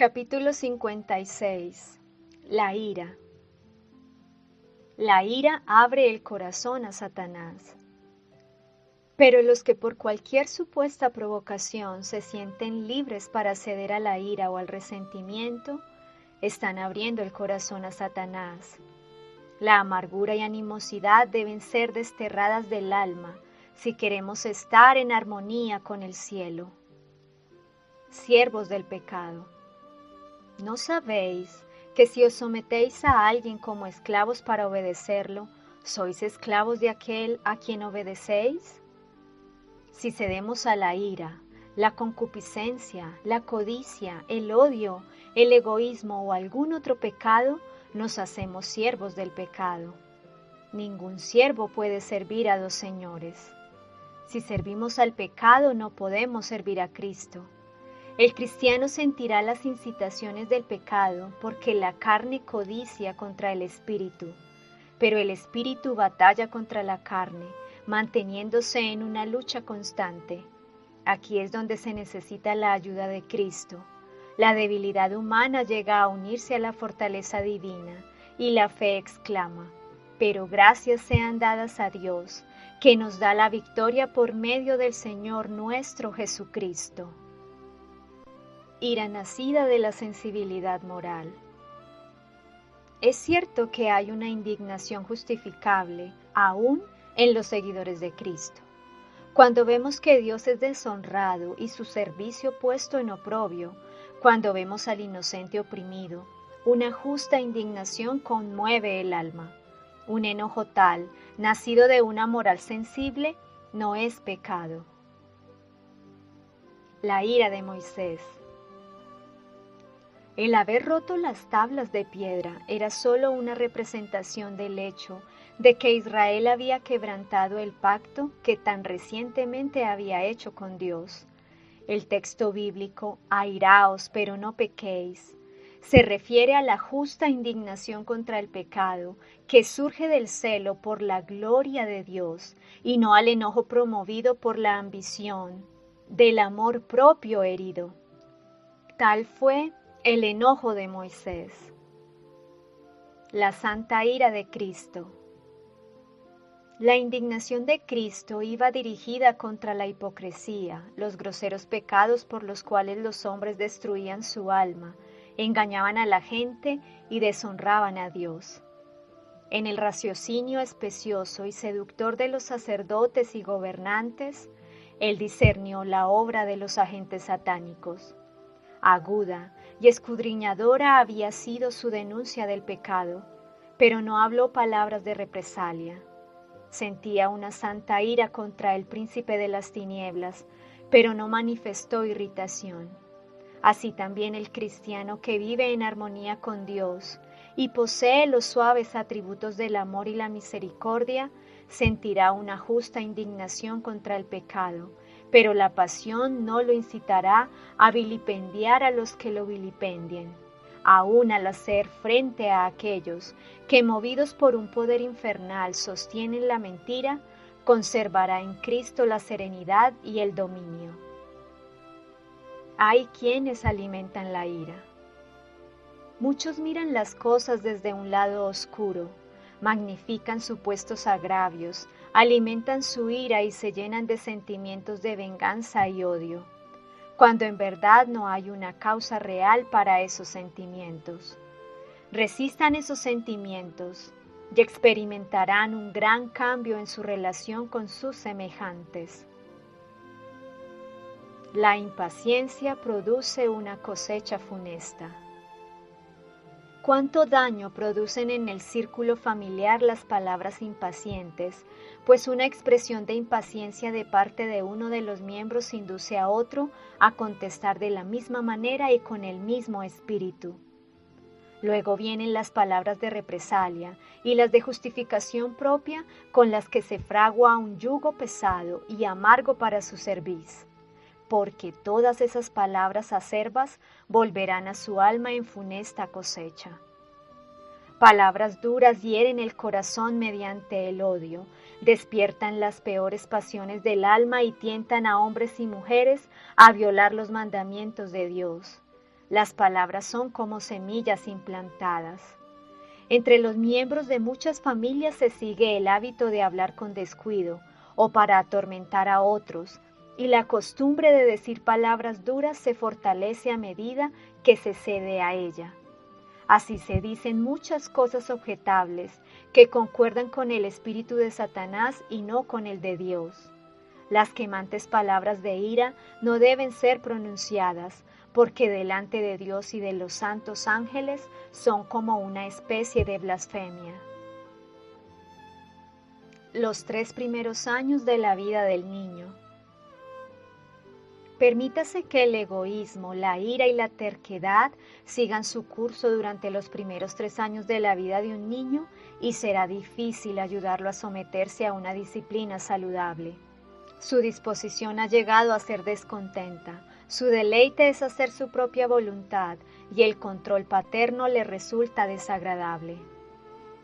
Capítulo 56. La ira. La ira abre el corazón a Satanás. Pero los que por cualquier supuesta provocación se sienten libres para ceder a la ira o al resentimiento, están abriendo el corazón a Satanás. La amargura y animosidad deben ser desterradas del alma si queremos estar en armonía con el cielo. Siervos del pecado. ¿No sabéis que si os sometéis a alguien como esclavos para obedecerlo, sois esclavos de aquel a quien obedecéis? Si cedemos a la ira, la concupiscencia, la codicia, el odio, el egoísmo o algún otro pecado, nos hacemos siervos del pecado. Ningún siervo puede servir a dos señores. Si servimos al pecado, no podemos servir a Cristo. El cristiano sentirá las incitaciones del pecado porque la carne codicia contra el espíritu, pero el espíritu batalla contra la carne, manteniéndose en una lucha constante. Aquí es donde se necesita la ayuda de Cristo. La debilidad humana llega a unirse a la fortaleza divina y la fe exclama: pero gracias sean dadas a Dios, que nos da la victoria por medio del Señor nuestro Jesucristo. Ira nacida de la sensibilidad moral. Es cierto que hay una indignación justificable, aún en los seguidores de Cristo. Cuando vemos que Dios es deshonrado y su servicio puesto en oprobio, cuando vemos al inocente oprimido, una justa indignación conmueve el alma. Un enojo tal, nacido de una moral sensible, no es pecado. La ira de Moisés. El haber roto las tablas de piedra era solo una representación del hecho de que Israel había quebrantado el pacto que tan recientemente había hecho con Dios. El texto bíblico, airaos, pero no pequéis, se refiere a la justa indignación contra el pecado que surge del celo por la gloria de Dios y no al enojo promovido por la ambición, del amor propio herido. Tal fue el enojo de Moisés. La santa ira de Cristo. La indignación de Cristo iba dirigida contra la hipocresía, los groseros pecados por los cuales los hombres destruían su alma, engañaban a la gente y deshonraban a Dios. En el raciocinio especioso y seductor de los sacerdotes y gobernantes, él discernió la obra de los agentes satánicos. Aguda y escudriñadora había sido su denuncia del pecado, pero no habló palabras de represalia. Sentía una santa ira contra el príncipe de las tinieblas, pero no manifestó irritación. Así también el cristiano que vive en armonía con Dios y posee los suaves atributos del amor y la misericordia, sentirá una justa indignación contra el pecado, pero la pasión no lo incitará a vilipendiar a los que lo vilipendien, aún al hacer frente a aquellos que, movidos por un poder infernal, sostienen la mentira, conservará en Cristo la serenidad y el dominio. Hay quienes alimentan la ira. Muchos miran las cosas desde un lado oscuro, magnifican supuestos agravios, alimentan su ira y se llenan de sentimientos de venganza y odio, cuando en verdad no hay una causa real para esos sentimientos. Resistan esos sentimientos y experimentarán un gran cambio en su relación con sus semejantes. La impaciencia produce una cosecha funesta. ¿Cuánto daño producen en el círculo familiar las palabras impacientes? Pues una expresión de impaciencia de parte de uno de los miembros induce a otro a contestar de la misma manera y con el mismo espíritu. Luego vienen las palabras de represalia y las de justificación propia con las que se fragua un yugo pesado y amargo para su cerviz, porque todas esas palabras acerbas volverán a su alma en funesta cosecha. Palabras duras hieren el corazón mediante el odio, despiertan las peores pasiones del alma y tientan a hombres y mujeres a violar los mandamientos de Dios. Las palabras son como semillas implantadas. Entre los miembros de muchas familias se sigue el hábito de hablar con descuido o para atormentar a otros, y la costumbre de decir palabras duras se fortalece a medida que se cede a ella. Así se dicen muchas cosas objetables que concuerdan con el espíritu de Satanás y no con el de Dios. Las quemantes palabras de ira no deben ser pronunciadas, porque delante de Dios y de los santos ángeles son como una especie de blasfemia. Los 3 primeros años de la vida del niño. Permítase que el egoísmo, la ira y la terquedad sigan su curso durante los primeros 3 años de la vida de un niño y será difícil ayudarlo a someterse a una disciplina saludable. Su disposición ha llegado a ser descontenta, su deleite es hacer su propia voluntad y el control paterno le resulta desagradable.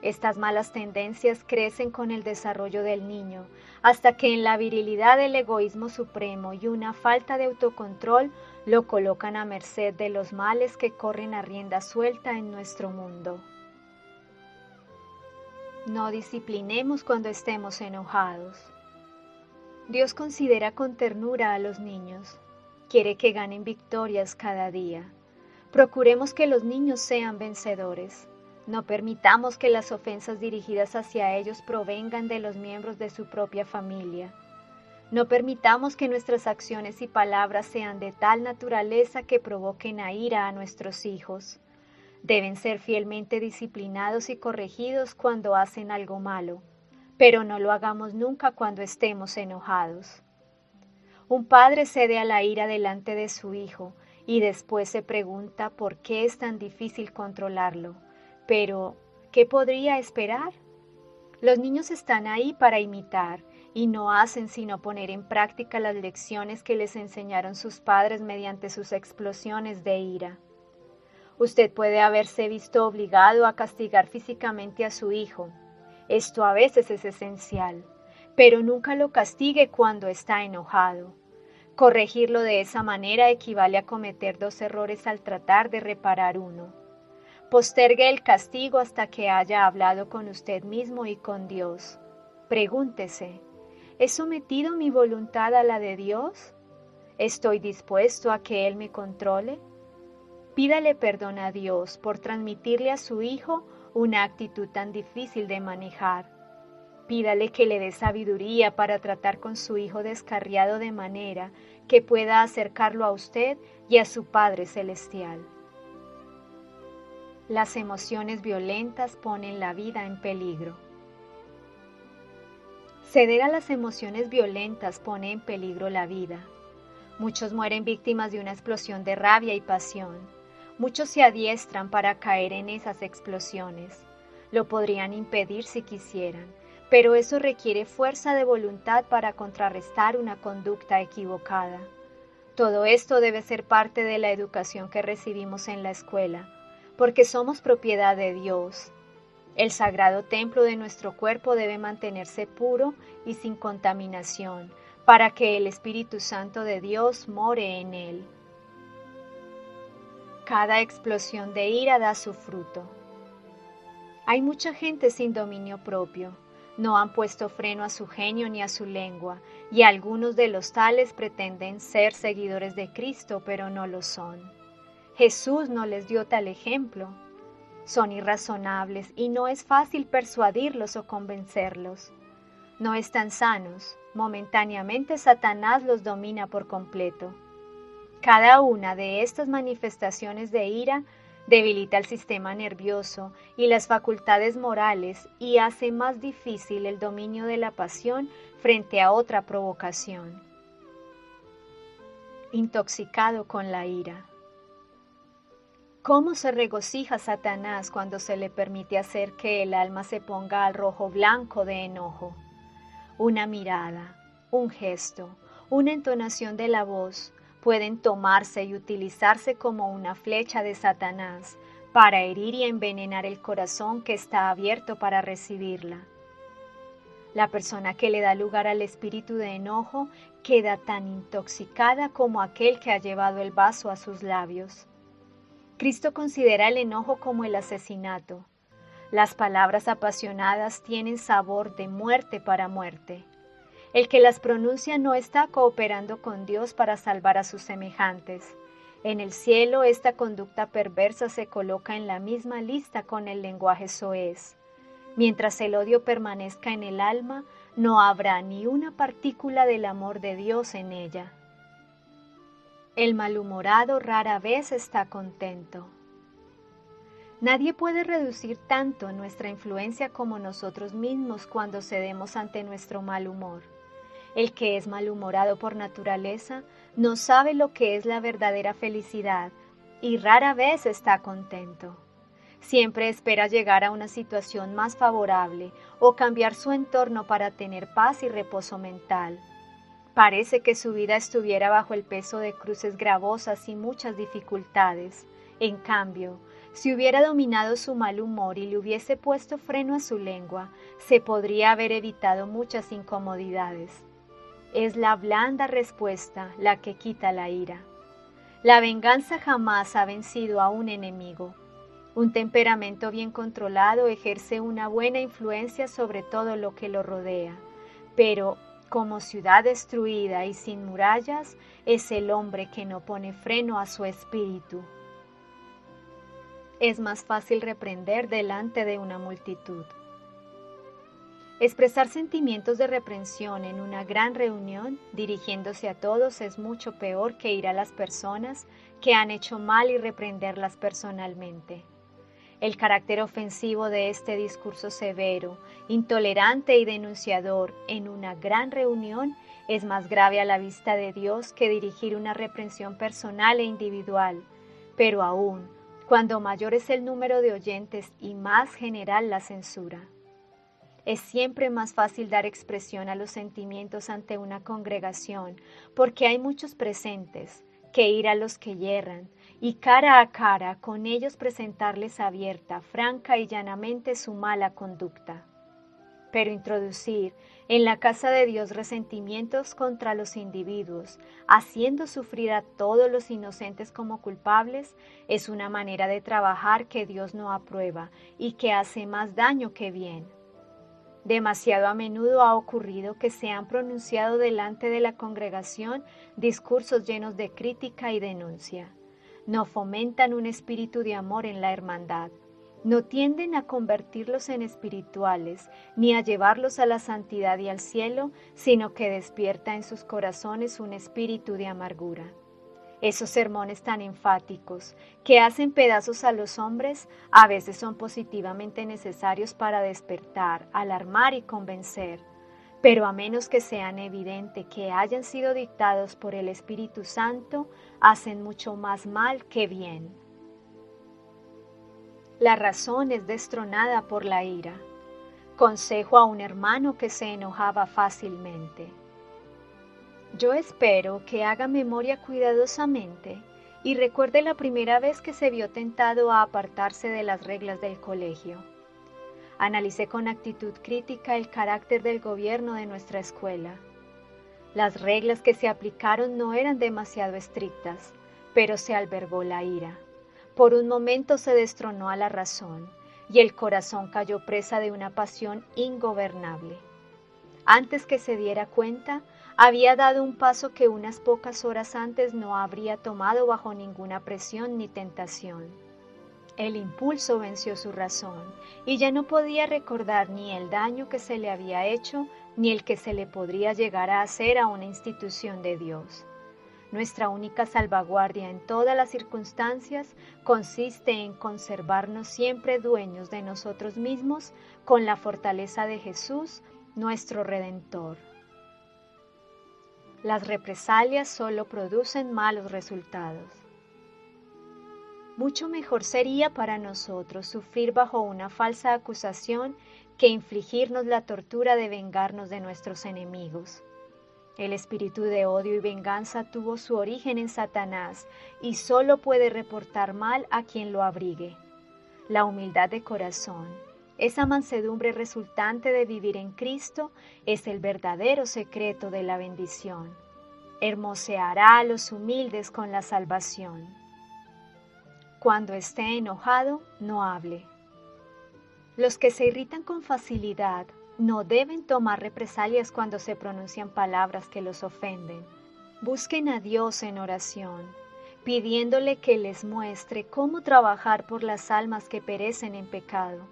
Estas malas tendencias crecen con el desarrollo del niño, hasta que en la virilidad el egoísmo supremo y una falta de autocontrol lo colocan a merced de los males que corren a rienda suelta en nuestro mundo. No disciplinemos cuando estemos enojados. Dios considera con ternura a los niños. Quiere que ganen victorias cada día. Procuremos que los niños sean vencedores. No permitamos que las ofensas dirigidas hacia ellos provengan de los miembros de su propia familia. No permitamos que nuestras acciones y palabras sean de tal naturaleza que provoquen a ira a nuestros hijos. Deben ser fielmente disciplinados y corregidos cuando hacen algo malo, pero no lo hagamos nunca cuando estemos enojados. Un padre cede a la ira delante de su hijo y después se pregunta por qué es tan difícil controlarlo. Pero, ¿qué podría esperar? Los niños están ahí para imitar y no hacen sino poner en práctica las lecciones que les enseñaron sus padres mediante sus explosiones de ira. Usted puede haberse visto obligado a castigar físicamente a su hijo. Esto a veces es esencial, pero nunca lo castigue cuando está enojado. Corregirlo de esa manera equivale a cometer 2 errores al tratar de reparar uno. Postergue el castigo hasta que haya hablado con usted mismo y con Dios. Pregúntese, ¿he sometido mi voluntad a la de Dios? ¿Estoy dispuesto a que Él me controle? Pídale perdón a Dios por transmitirle a su hijo una actitud tan difícil de manejar. Pídale que le dé sabiduría para tratar con su hijo descarriado de manera que pueda acercarlo a usted y a su Padre Celestial. Las emociones violentas ponen la vida en peligro. Ceder a las emociones violentas pone en peligro la vida. Muchos mueren víctimas de una explosión de rabia y pasión. Muchos se adiestran para caer en esas explosiones. Lo podrían impedir si quisieran, pero eso requiere fuerza de voluntad para contrarrestar una conducta equivocada. Todo esto debe ser parte de la educación que recibimos en la escuela, porque somos propiedad de Dios. El sagrado templo de nuestro cuerpo debe mantenerse puro y sin contaminación, para que el Espíritu Santo de Dios more en él. Cada explosión de ira da su fruto. Hay mucha gente sin dominio propio. No han puesto freno a su genio ni a su lengua, y algunos de los tales pretenden ser seguidores de Cristo, pero no lo son. Jesús no les dio tal ejemplo. Son irrazonables y no es fácil persuadirlos o convencerlos. No están sanos. Momentáneamente Satanás los domina por completo. Cada una de estas manifestaciones de ira debilita el sistema nervioso y las facultades morales y hace más difícil el dominio de la pasión frente a otra provocación. Intoxicado con la ira. ¿Cómo se regocija Satanás cuando se le permite hacer que el alma se ponga al rojo blanco de enojo? Una mirada, un gesto, una entonación de la voz pueden tomarse y utilizarse como una flecha de Satanás para herir y envenenar el corazón que está abierto para recibirla. La persona que le da lugar al espíritu de enojo queda tan intoxicada como aquel que ha llevado el vaso a sus labios. Cristo considera el enojo como el asesinato. Las palabras apasionadas tienen sabor de muerte para muerte. El que las pronuncia no está cooperando con Dios para salvar a sus semejantes. En el cielo, esta conducta perversa se coloca en la misma lista con el lenguaje soez. Mientras el odio permanezca en el alma, no habrá ni una partícula del amor de Dios en ella. El malhumorado rara vez está contento. Nadie puede reducir tanto nuestra influencia como nosotros mismos cuando cedemos ante nuestro mal humor. El que es malhumorado por naturaleza no sabe lo que es la verdadera felicidad y rara vez está contento. Siempre espera llegar a una situación más favorable o cambiar su entorno para tener paz y reposo mental. Parece que su vida estuviera bajo el peso de cruces gravosas y muchas dificultades. En cambio, si hubiera dominado su mal humor y le hubiese puesto freno a su lengua, se podría haber evitado muchas incomodidades. Es la blanda respuesta la que quita la ira. La venganza jamás ha vencido a un enemigo. Un temperamento bien controlado ejerce una buena influencia sobre todo lo que lo rodea, pero como ciudad destruida y sin murallas es el hombre que no pone freno a su espíritu. Es más fácil reprender delante de una multitud. Expresar sentimientos de reprensión en una gran reunión, dirigiéndose a todos, es mucho peor que ir a las personas que han hecho mal y reprenderlas personalmente. El carácter ofensivo de este discurso severo, intolerante y denunciador en una gran reunión es más grave a la vista de Dios que dirigir una reprensión personal e individual, pero aún, cuando mayor es el número de oyentes y más general la censura. Es siempre más fácil dar expresión a los sentimientos ante una congregación, porque hay muchos presentes, que ir a los que yerran, y cara a cara con ellos presentarles abierta, franca y llanamente su mala conducta. Pero introducir en la casa de Dios resentimientos contra los individuos, haciendo sufrir a todos los inocentes como culpables, es una manera de trabajar que Dios no aprueba y que hace más daño que bien. Demasiado a menudo ha ocurrido que se han pronunciado delante de la congregación discursos llenos de crítica y denuncia. No fomentan un espíritu de amor en la hermandad. No tienden a convertirlos en espirituales, ni a llevarlos a la santidad y al cielo, sino que despierta en sus corazones un espíritu de amargura. Esos sermones tan enfáticos, que hacen pedazos a los hombres, a veces son positivamente necesarios para despertar, alarmar y convencer, pero a menos que sean evidente que hayan sido dictados por el Espíritu Santo, hacen mucho más mal que bien. La razón es destronada por la ira. Consejo a un hermano que se enojaba fácilmente. Yo espero que haga memoria cuidadosamente y recuerde la primera vez que se vio tentado a apartarse de las reglas del colegio. Analicé con actitud crítica el carácter del gobierno de nuestra escuela. Las reglas que se aplicaron no eran demasiado estrictas, pero se albergó la ira. Por un momento se destronó a la razón y el corazón cayó presa de una pasión ingobernable. Antes que se diera cuenta, había dado un paso que unas pocas horas antes no habría tomado bajo ninguna presión ni tentación. El impulso venció su razón y ya no podía recordar ni el daño que se le había hecho ni el que se le podría llegar a hacer a una institución de Dios. Nuestra única salvaguardia en todas las circunstancias consiste en conservarnos siempre dueños de nosotros mismos con la fortaleza de Jesús, nuestro Redentor. Las represalias solo producen malos resultados. Mucho mejor sería para nosotros sufrir bajo una falsa acusación que infligirnos la tortura de vengarnos de nuestros enemigos. El espíritu de odio y venganza tuvo su origen en Satanás y solo puede reportar mal a quien lo abrigue. La humildad de corazón, esa mansedumbre resultante de vivir en Cristo, es el verdadero secreto de la bendición. Hermoseará a los humildes con la salvación. cuando esté enojado, no hable. Los que se irritan con facilidad no deben tomar represalias cuando se pronuncian palabras que los ofenden. Busquen a Dios en oración, pidiéndole que les muestre cómo trabajar por las almas que perecen en pecado.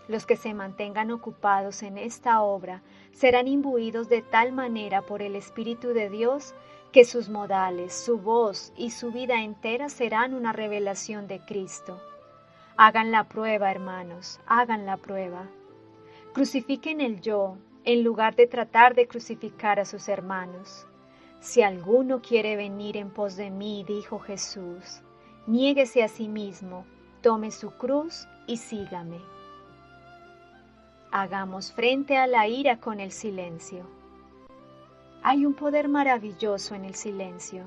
Los que se mantengan ocupados en esta obra serán imbuidos de tal manera por el Espíritu de Dios que sus modales, su voz y su vida entera serán una revelación de Cristo. Hagan la prueba, hermanos, hagan la prueba. Crucifiquen el yo en lugar de tratar de crucificar a sus hermanos. Si alguno quiere venir en pos de mí, dijo Jesús, niéguese a sí mismo, tome su cruz y sígame. Hagamos frente a la ira con el silencio. Hay un poder maravilloso en el silencio.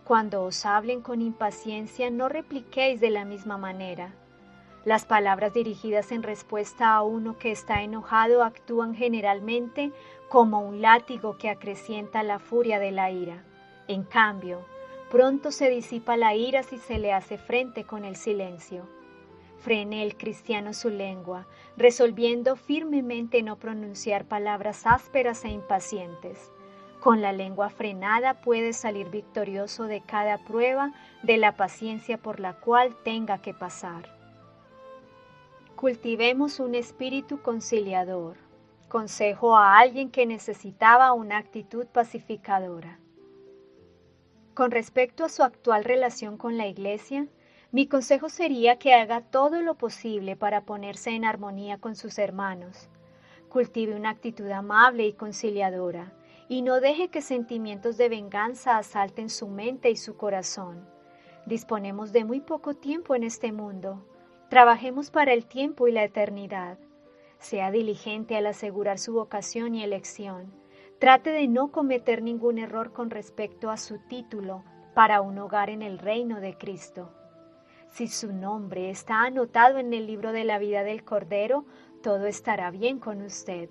Cuando os hablen con impaciencia, no repliquéis de la misma manera. Las palabras dirigidas en respuesta a uno que está enojado actúan generalmente como un látigo que acrecienta la furia de la ira. En cambio, pronto se disipa la ira si se le hace frente con el silencio. Frene el cristiano su lengua, resolviendo firmemente no pronunciar palabras ásperas e impacientes. Con la lengua frenada puede salir victorioso de cada prueba de la paciencia por la cual tenga que pasar. Cultivemos un espíritu conciliador. Consejo a alguien que necesitaba una actitud pacificadora. Con respecto a su actual relación con la Iglesia, mi consejo sería que haga todo lo posible para ponerse en armonía con sus hermanos. Cultive una actitud amable y conciliadora, y no deje que sentimientos de venganza asalten su mente y su corazón. Disponemos de muy poco tiempo en este mundo. Trabajemos para el tiempo y la eternidad. Sea diligente al asegurar su vocación y elección. Trate de no cometer ningún error con respecto a su título para un hogar en el reino de Cristo. Si su nombre está anotado en el libro de la vida del Cordero, todo estará bien con usted.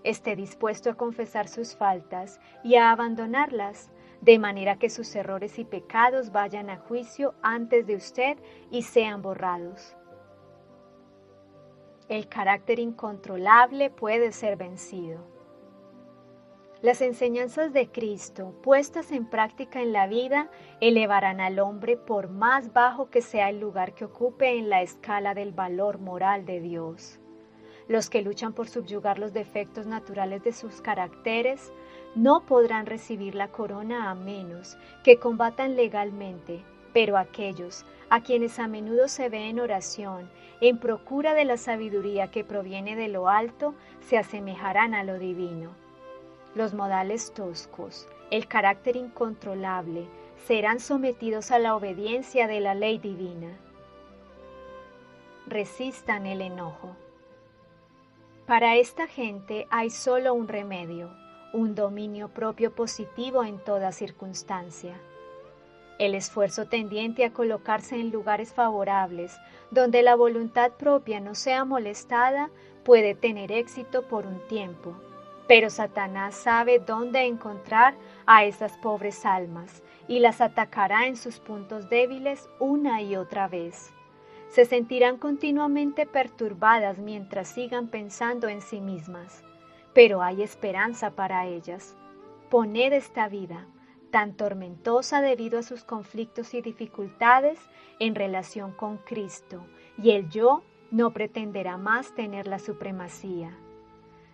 Esté dispuesto a confesar sus faltas y a abandonarlas, de manera que sus errores y pecados vayan a juicio antes de usted y sean borrados. El carácter incontrolable puede ser vencido. Las enseñanzas de Cristo, puestas en práctica en la vida, elevarán al hombre por más bajo que sea el lugar que ocupe en la escala del valor moral de Dios. Los que luchan por subyugar los defectos naturales de sus caracteres no podrán recibir la corona a menos que combatan legalmente, pero aquellos a quienes a menudo se ve en oración, en procura de la sabiduría que proviene de lo alto, se asemejarán a lo divino. Los modales toscos, el carácter incontrolable, serán sometidos a la obediencia de la ley divina. Resistan el enojo. Para esta gente hay solo un remedio, un dominio propio positivo en toda circunstancia. El esfuerzo tendiente a colocarse en lugares favorables, donde la voluntad propia no sea molestada, puede tener éxito por un tiempo. Pero Satanás sabe dónde encontrar a esas pobres almas y las atacará en sus puntos débiles una y otra vez. Se sentirán continuamente perturbadas mientras sigan pensando en sí mismas, pero hay esperanza para ellas. Poned esta vida, tan tormentosa debido a sus conflictos y dificultades, en relación con Cristo, y el yo no pretenderá más tener la supremacía.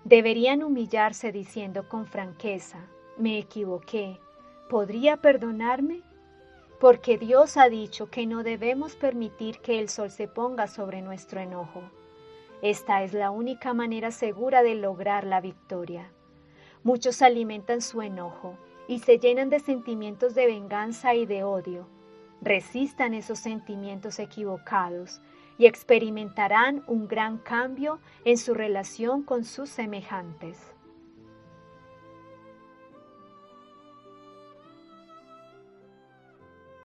Deberían humillarse diciendo con franqueza, me equivoqué, ¿podría perdonarme? Porque Dios ha dicho que no debemos permitir que el sol se ponga sobre nuestro enojo. Esta es la única manera segura de lograr la victoria. Muchos alimentan su enojo y se llenan de sentimientos de venganza y de odio. Resistan esos sentimientos equivocados y experimentarán un gran cambio en su relación con sus semejantes.